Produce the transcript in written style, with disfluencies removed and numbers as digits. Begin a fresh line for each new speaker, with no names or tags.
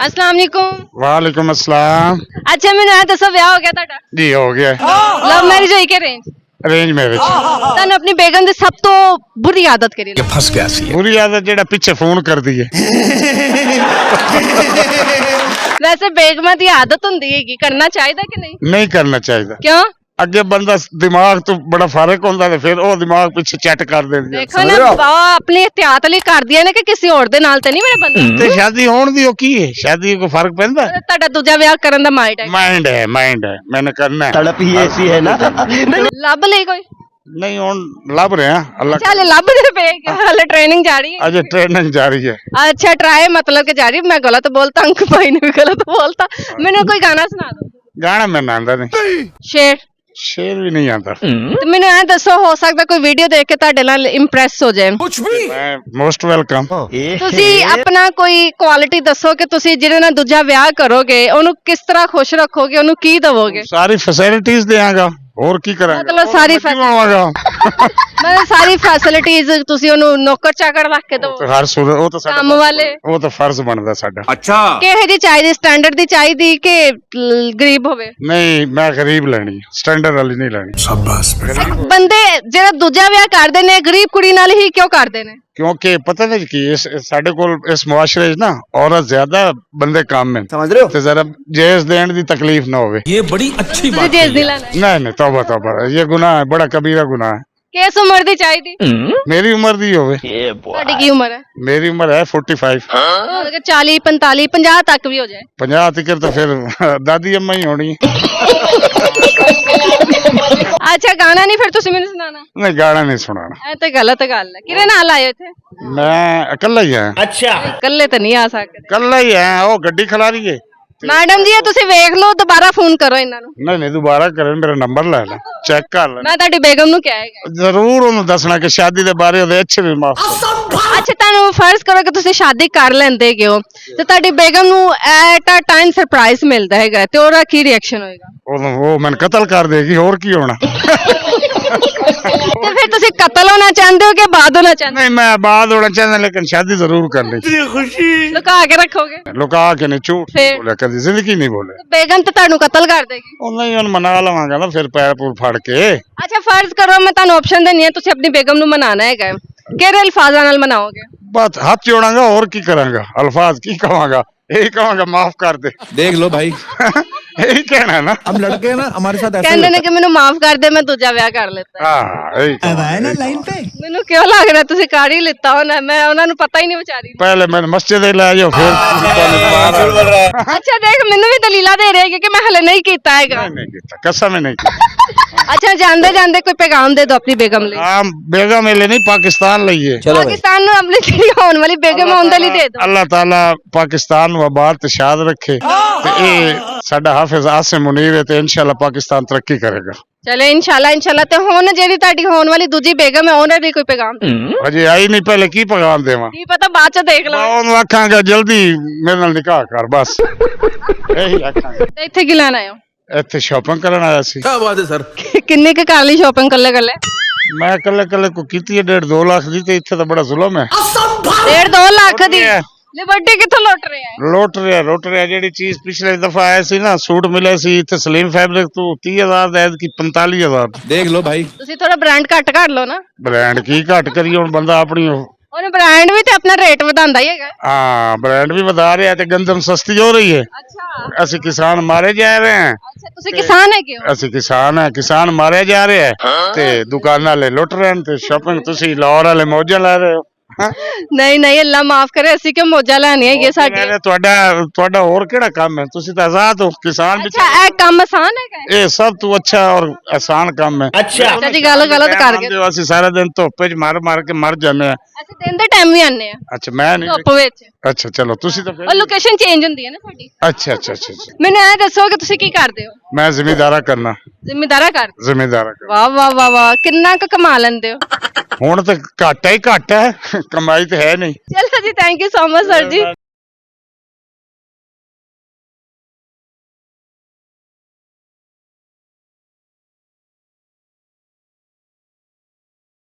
अस्सलाम वालेकुम।
वालेकुम अस्सलाम।
अच्छा मैंने आ दसो ਵਿਆਹ ਹੋ ਗਿਆ ਤੁਹਾਡਾ?
जी हो गया।
ਲਵ ਮੈਰਿਜ ਹੋਈ ਕਿ ਅਰੇਂਜ?
Arrange marriage.
ਤੁਹਾਨੂੰ ਆਪਣੀ ਬੇਗਮ ਦੀ ਸਭ ਤੋਂ ਬੁਰੀ ਆਦਤ ਕਿਹੜੀ ਲੱਗੀ?
फस गया सी
बुरी आदत जेड़ा पीछे फोन कर दी है।
ਵੈਸੇ ਬੇਗਮਾਂ ਦੀ ਆਦਤ ਹੁੰਦੀ ਹੈਗੀ, ਕਰਨਾ ਚਾਹੀਦਾ ਕਿ ਨਹੀਂ?
नहीं करना चाहिए।
ਕਿਉਂ?
अगे बंदा दिमाग तो बड़ा फर्क होता है, फिर वो दिमाग पीछे चट कर देंदी है।
ਦੇਖੋ ਨਾ ਬਾਵਾ ਆਪਣੀ ਇhtiyat ਲਈ ਕਰਦੀਆਂ ਨੇ ਕਿ ਕਿਸੇ ਹੋਰ ਦੇ ਨਾਲ ਤੇ ਨਹੀਂ ਮੇਰੇ ਬੰਦਾ।
ते शादी होने दी की है, शादी को फर्क पैंदा है।
ਤੁਹਾਡਾ ਦੂਜਾ ਵਿਆਹ ਕਰਨ ਦਾ ਮਾਈਂਡ ਹੈ?
माइंड है मैंने करना है।
तड़प ही ऐसी है ना
ਲੱਭ ਲਈ ਕੋਈ?
नहीं हुन लब रहे हैं अल्लाह।
ਚੱਲ ਲੱਭਦੇ ਪਏ ਕਿ ਹਾਲੇ ਟ੍ਰੇਨਿੰਗ ਜਾਰੀ ਹੈ?
अजय ट्रेनिंग जारी है।
अच्छा ट्राई मतलब कि जारी। मैं गलत बोलता, अंक भाई ने भी गलत बोलता। मैंने कोई गाना सुना दो।
गाना मैंने आंदा नहीं,
शेर
शेर भी नहीं आता।
ਤੇ ਮੈਨੂੰ ਐ ਦੱਸੋ, ਹੋ ਸਕਦਾ ਕੋਈ ਵੀਡੀਓ ਦੇਖ ਕੇ ਤੁਹਾਡੇ ਨਾਲ ਇੰਪ੍ਰੈਸ ਹੋ ਜਾਏ।
मैं मोस्ट वेलकम।
ਤੁਸੀਂ ਆਪਣਾ ਕੋਈ ਕੁਆਲਿਟੀ ਦੱਸੋ ਕਿ ਤੁਸੀਂ ਜਿਹਦੇ ਨਾਲ ਦੂਜਾ ਵਿਆਹ ਕਰੋਗੇ ਉਹਨੂੰ ਕਿਸ ਤਰ੍ਹਾਂ ਖੁਸ਼ ਰੱਖੋਗੇ, ਉਹਨੂੰ ਕੀ ਦਵੋਗੇ?
सारी फैसिलिटीज देंगा और की करांगा।
मतलब सारी मतलब सारी फैसिलिटीज ਤੁਸੀਂ ਉਹਨੂੰ ਨੌਕਰ ਚਾਕਰ ਰੱਖ ਕੇ ਦਵੋ?
हर सूरत वो तो
ਕੰਮ ਵਾਲੇ?
वो तो फर्ज बनता साडा।
अच्छा
ਕਿਹੋ ਜਿਹੀ ਚਾਹੀਦੀ, ਸਟੈਂਡਰਡ ਦੀ ਚਾਹੀਦੀ ਕਿ ਗਰੀਬ ਹੋਵੇ?
नहीं मैं गरीब लेनी, स्टैंडर्ड वाली नहीं लेनी।
शाबाश
ਬੰਦੇ ਜਿਹੜਾ ਦੂਜਾ ਵਿਆਹ ਕਰਦੇ ਨੇ ਗਰੀਬ ਕੁੜੀ ਨਾਲ ਹੀ ਕਿਉਂ ਕਰਦੇ ਨੇ?
क्योंकि पता नहीं कि इस साडे कोल इस मुआशरे च ना औरत ज्यादा बंदे कम में,
समझ रहे हो
ते जरा जेज देने दी तकलीफ ना होवे।
ये बड़ी अच्छी
ਤੁਸੀਂ
बात
ਜੇਜ਼ ਨਹੀਂ ਲੈਣਾ?
नहीं नहीं तौबा तौबा, ये गुनाह है, बड़ा कबीरा गुनाह है।
ਕਿਸ ਉਮਰ ਦੀ ਚਾਹੀਦੀ?
मेरी उम्र दी होवे।
ਤੁਹਾਡੀ ਕੀ ਉਮਰ ਹੈ?
मेरी उम्र है 45।
मतलब कि 40 45 50 तक भी हो जाए।
50 तक तो फिर दादी अम्मा ही होनी।
अच्छा गाना नहीं फिर ਤੁਸੀਂ ਮੈਨੂੰ ਸੁਣਾਣਾ?
नहीं गाना नहीं सुनाना।
ਇਹ ਤਾਂ ਗਲਤ ਗੱਲ ਹੈ। ਕਿਹਦੇ ਨਾਲ ਆਏ ਇੱਥੇ?
मैं अकेला ही है।
ਇਕੱਲੇ ਤਾਂ ਨਹੀਂ ਆ ਸਕਦੇ।
अकेला ही है, वो गड्डी खिला रही है।
ਮੈਡਮ ਜੀ ਇਹ ਤੁਸੀਂ ਵੇਖ ਲਓ, ਦੁਬਾਰਾ ਫੋਨ ਕਰੋ ਇਹਨਾਂ ਨੂੰ।
नहीं नहीं दोबारा करें, मेरा नंबर ले लें, चेक कर लें।
ਮੈਂ ਤੁਹਾਡੀ ਬੇਗਮ ਨੂੰ ਕਿਹਾ ਹੈਗਾ।
जरूर उन्हें दसना कि शादी के बारे ਉਹਦੇ अच्छे भी माफ
ਅੱਛਾ ਤੁਹਾਨੂੰ ਫਰਜ਼ ਕਰੋ ਕਿ ਤੁਸੀਂ ਸ਼ਾਦੀ ਕਰ ਲੈਂਦੇ ਹੋ ਤੇ ਤੁਹਾਡੀ ਬੇਗਮ ਨੂੰ ਐਟ ਅ ਟਾਈਮ ਸਰਪ੍ਰਾਈਜ਼ ਮਿਲਦਾ ਹੈਗਾ ਤੇ ਉਹਦਾ ਕੀ ਰਿਐਕਸ਼ਨ ਹੋਏਗਾ?
वो मैंने कत्ल कर देगी, और की होना।
ਤੇ ਫਿਰ ਤੁਸੀਂ ਕਤਲ ਹੋਣਾ ਚਾਹੁੰਦੇ ਹੋ ਕਿ ਬਾਦ ਹੋਣਾ ਚਾਹੁੰਦੇ
नहीं मैं बाद होना चाहता, लेकिन शादी जरूर करनी।
ਹੋ? ਲੁਕਾ ਕੇ ਰੱਖੋਗੇ?
लुका के नहीं, झूठ
फिर?
बोले, कभी जिंदगी नहीं बोले।
ਬੇਗਮ ਤਾਂ ਤੁਹਾਨੂੰ ਕਤਲ ਕਰ ਦੇਗੀ।
ਉਹ ਨਹੀਂ ਹੁਣ ਮਨਾ ਲਵਾਂਗਾ ਨਾ, ਫਿਰ ਪੈਰ ਪੂਰ ਫੜ ਕੇ।
ਅੱਛਾ ਫਰਜ਼ ਕਰੋ ਮੈਂ ਤੁਹਾਨੂੰ ਆਪਸ਼ਨ ਦੇਣੀ ਹੈ, ਤੁਸੀਂ ਆਪਣੀ ਬੇਗਮ ਨੂੰ ਮਨਾਣਾ ਹੈਗਾ, ਕਿਹੜੇ ਅਲਫਾਜ਼ਾਂ ਨਾਲ ਮਨਾਓਗੇ?
बस हाथ जोड़ांगा और की करांगा, अल्फाज की कहांगा, यही कहांगा माफ कर दे।
देख लो भाई
यही कहना है ना।
हम लड़के हैं ना, हमारे साथ ऐसा
ਕਹਿੰਦੇ ਨੇ ਕਿ ਮੈਨੂੰ ਮਾਫ ਕਰ ਦੇ, ਮੈਂ ਦੂਜਾ ਵਿਆਹ ਕਰ ਲਿੱਤਾ।
हाँ यही कहना।
लाइन पे
ਮੈਨੂੰ ਕਿਉਂ ਲੱਗ ਰਿਹਾ ਤੁਸੀਂ ਕਰ ਹੀ ਲਿੱਤਾ ਹੋਣਾ, मैं ਉਹਨਾਂ ਨੂੰ ਪਤਾ ਹੀ ਨਹੀਂ ਵਿਚਾਰੀ।
पहले मैंने मस्जिद ले जाओ, फिर
ਅੱਛਾ ਦੇਖ ਮੈਨੂੰ ਵੀ ਦਲੀਲਾਂ ਦੇ ਰਹੇ ਕਿ ਮੈਂ ਹਲੇ ਨਹੀਂ ਕੀਤਾ ਹੈਗਾ।
नहीं किया, कसम नहीं किया।
ਅੱਛਾ ਜਾਂਦੇ ਜਾਂਦੇ ਕੋਈ ਪੈਗਾਮ ਦੇ ਦਿਓ ਆਪਣੀ ਬੇਗਮ ਲਈ।
हाँ बेगम ले नहीं, पाकिस्तान लिए।
ਪਾਕਿਸਤਾਨ ਨੂੰ ਆਪਣੀ ਜਿਹੜੀ ਆਉਣ ਵਾਲੀ ਬੇਗਮ ਆਉਣ ਦੇ ਲਈ ਦੇ ਦਿਓ।
अल्लाह ताला पाकिस्तान व आबाद ते शाद रखे। ते ये साडा हाफिज आसिम मुनीर है, ते इंशाल्लाह पाकिस्तान तरक्की करेगा।
ਚਲੋ ਇਨਸ਼ਾਅੱਲਾ ਤੇ ਹੁਣ ਜਿਹੜੀ ਤੁਹਾਡੀ ਹੋਣ ਵਾਲੀ ਦੂਜੀ ਬੇਗਮ ਹੈ ਉਹਨੇ ਵੀ ਕੋਈ ਪੈਗਾਮ ਦੇ
अजे आई नहीं, पहले की पैगाम देवा?
ਕੀ ਪਤਾ ਬਾਅਦ ਚ ਦੇਖ ਲਓ।
ਉਹਨੂੰ ਆਖਾਂਗਾ ਜਲਦੀ ਮੇਰੇ ਨਾਲ ਨਿਕਾਹ ਕਰ, ਬਸ ਇਹੀ ਆਖਾਂਗਾ।
ਤੇ ਇੱਥੇ ਕੀ ਲੈਣ ਆਏ ਹੋ?
ਇੱਥੇ ਸ਼ਾਪਿੰਗ ਕਰਨ ਆਇਆ ਸੀ।
क्या बात है सर
ਕਿੰਨੇ ਕੁ ਕਰ ਲਈ ਸ਼ਾਪਿੰਗ ਕੱਲੇ ਕੱਲੇ?
ਮੈਂ ਕੱਲੇ ਕੋ ਕੀਤੀ ਹੈ 1.5-2 ਲੱਖ ਦੀ, ਤੇ ਇੱਥੇ ਤਾਂ ਬੜਾ ਜ਼ੁਲਮ ਹੈ।
1.5-2 ਲੱਖ ਦੀ ਲਿਬਰਟੀ ਕਿੱਥੋਂ ਲੁੱਟ ਰਹੇ ਆ?
ਲੁੱਟ ਰਿਹਾ ਜਿਹੜੀ ਚੀਜ਼ ਪਿਛਲੇ ਦਫਾ ਆਇਆ ਸੀ ਨਾ, ਸੂਟ ਮਿਲਿਆ ਸੀ ਇੱਥੇ ਸਲੀਮ ਫੈਬਰਿਕ ਤੋਂ 30,000 ਦਾ, ਐਦ ਕੀ 45,000।
देख लो भाई
ਤੁਸੀਂ ਥੋੜਾ ਬ੍ਰਾਂਡ ਘੱਟ ਕਰ ਲਓ ਨਾ।
ਬ੍ਰਾਂਡ ਕੀ ਘੱਟ ਕਰੀ, ਹੁਣ ਬੰਦਾ ਆਪਣੀ
ਉਹਨੇ ਬ੍ਰਾਂਡ ਵੀ ਤੇ ਆਪਣਾ ਰੇਟ ਵਧਾਉਂਦਾ ਹੀ ਹੈਗਾ।
ਹਾਂ ਬ੍ਰਾਂਡ ਵੀ ਵਧਾ ਰਿਹਾ ਤੇ ਗੰਦਮ ਸਸਤੀ ਹੋ ਰਹੀ ਹੈ।
ਅੱਛਾ
ਅਸੀਂ ਕਿਸਾਨ ਮਾਰੇ ਜਾ ਰਹੇ ਹਾਂ।
ਅੱਛਾ ਤੁਸੀਂ ਕਿਸਾਨ ਹੈਗੇ ਹੋ?
ਅਸੀਂ ਕਿਸਾਨ ਹੈ, ਕਿਸਾਨ ਮਾਰਿਆ ਜਾ ਰਿਹਾ ਹੈ ਤੇ ਦੁਕਾਨਾਂ ਵਾਲੇ ਲੁੱਟ ਰਹੇ ਨੇ, ਤੇ ਸ਼ਾਪਿੰਗ ਤੁਸੀਂ ਲਾਹੌਰ ਵਾਲੇ ਮੌਜਾਂ ਲੈ ਰਹੇ ਹੋ।
ਨਹੀਂ ਨਹੀਂ ਅੱਲਾ ਮਾਫ ਕਰੇ, ਅਸੀਂ ਕਿਉਂ ਮੋਜਾ ਲੈਣੀ ਹੈਗੀ ਸਾਡੀ?
ਤੁਹਾਡਾ ਹੋਰ ਕਿਹੜਾ ਕੰਮ ਹੈ? ਤੁਸੀਂ ਤਾਂ ਆਜ਼ਾਦ ਹੋ, ਕਿਸਾਨ ਵੀ।
ਅੱਛਾ ਇਹ ਕੰਮ ਆਸਾਨ ਹੈਗਾ?
ਇਹ ਸਭ ਤੋਂ ਅੱਛਾ ਔਰ ਆਸਾਨ ਕੰਮ ਹੈ।
ਅੱਛਾ ਜੀ ਗੱਲ ਗਲਤ ਕਰ ਗਏ।
ਅਸੀਂ ਸਾਰਾ ਦਿਨ ਧੁੱਪੇ 'ਚ ਮਾਰ ਕੇ ਮਰ ਜਾਂਦੇ ਆ।
ਅਸੀਂ ਦਿਨ ਦੇ ਟਾਈਮ ਵੀ ਆਨੇ ਆ
ਅੱਛਾ ਮੈਂ ਨਹੀਂ।
ਧੁੱਪ ਵਿੱਚ।
ਅੱਛਾ ਚਲੋ ਤੁਸੀਂ ਤਾਂ
ਉਹ ਲੋਕੇਸ਼ਨ ਚੇਂਜ ਹੁੰਦੀ ਹੈ ਨਾ ਸਾਡੀ।
ਅੱਛਾ
ਮੈਨੂੰ ਇਹ ਦੱਸੋ ਕਿ ਤੁਸੀਂ ਕੀ ਕਰਦੇ ਹੋ?
ਮੈਂ ਜ਼ਿਮੀਦਾਰਾ ਕਰਨਾ।
ਜ਼ਿੰਮੇਦਾਰਾ ਕਰਦੇ?
ਜ਼ਿਮੀਦਾਰਾ
ਵਾਹ ਵਾਹ ਵਾਹ ਵਾਹ, ਕਿੰਨਾ ਕੁ ਕਮਾ ਲੈਂਦੇ ਹੋ?
ਹੁਣ ਤਾਂ ਘਾਟਾ ਹੀ ਘਾਟਾ ਹੈ, ਕਮਾਈ ਤਾਂ ਹੈ ਨਹੀਂ।
ਚਲੋ ਜੀ, thank you so much sir ਜੀ।